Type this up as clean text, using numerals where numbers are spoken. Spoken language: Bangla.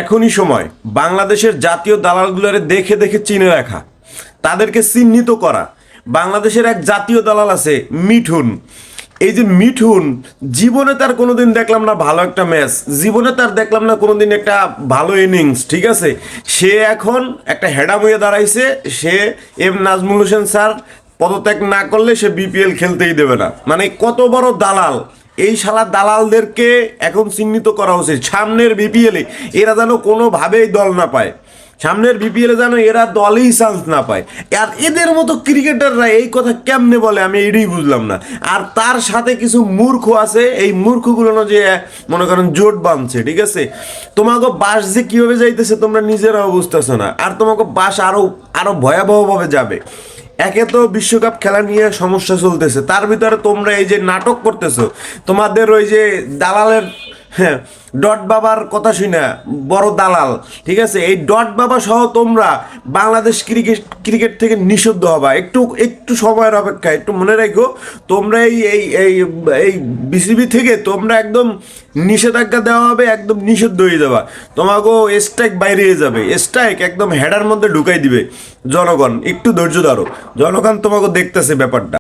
এখনই সময় বাংলাদেশের জাতীয় দালালগুলোরে দেখে দেখে চিনে রাখা, তাদেরকে চিহ্নিত করা। বাংলাদেশের এক জাতীয় দালাল আছে মিঠুন। এই যে মিঠুন, জীবনে তার কোনোদিন দেখলাম না ভালো একটা ম্যাচ, জীবনে তার দেখলাম না কোনোদিন একটা ভালো ইনিংস, ঠিক আছে। সে এখন একটা হেডাম হয়ে দাঁড়াইছে। সে নাজমুল হোসেন স্যার পদত্যাগ না করলে সে বিপিএল খেলতেই দেবে না। মানে কত বড় দালাল! এই শালা দালালদেরকে এখন চিহ্নিত করা উচিত। সামনের বিপিএলে এরা যেন কোনোভাবেই দল না পায়, সামনের বিপিএলে যেন এরা দলেই চান্স না পায়। আর এদের মতো ক্রিকেটাররা এই কথা কেমনে বলে আমি এটাই বুঝলাম না। আর তার সাথে কিছু মূর্খ আছে, এই মূর্খগুলো যে মনে করেন জোট বাঁধছে, ঠিক আছে। তোমাকে বাস যে কীভাবে যাইতেছে তোমরা নিজেরাও বুঝতেছো না, আর তোমাকে বাস আরও আরও ভয়াবহভাবে যাবে। একে তো বিশ্বকাপ খেলা নিয়ে সমস্যা চলতেছে, তার ভিতরে তোমরা এই যে নাটক করতেছো, তোমাদের ওই যে দালালের, হ্যাঁ, ডট বাবার কথা শুনে বড় দালাল, ঠিক আছে। এই ডট বাবা সহ তোমরা বাংলাদেশ ক্রিকেট থেকে নিষিদ্ধ হবা। একটু একটু সময়ের অপেক্ষা, একটু মনে রাখো। তোমরা এই এই এই এই বিসিবি থেকে তোমরা একদম নিষেধাজ্ঞা দেওয়া হবে, একদম নিষিদ্ধ হয়ে যাবা। তোমাকেও স্ট্রাইক বাইরে হয়ে যাবে, স্ট্রাইক একদম হেডার মধ্যে ঢুকাই দিবে জনগণ। একটু ধৈর্য ধরো, জনগণ তোমাকে দেখতেছে ব্যাপারটা।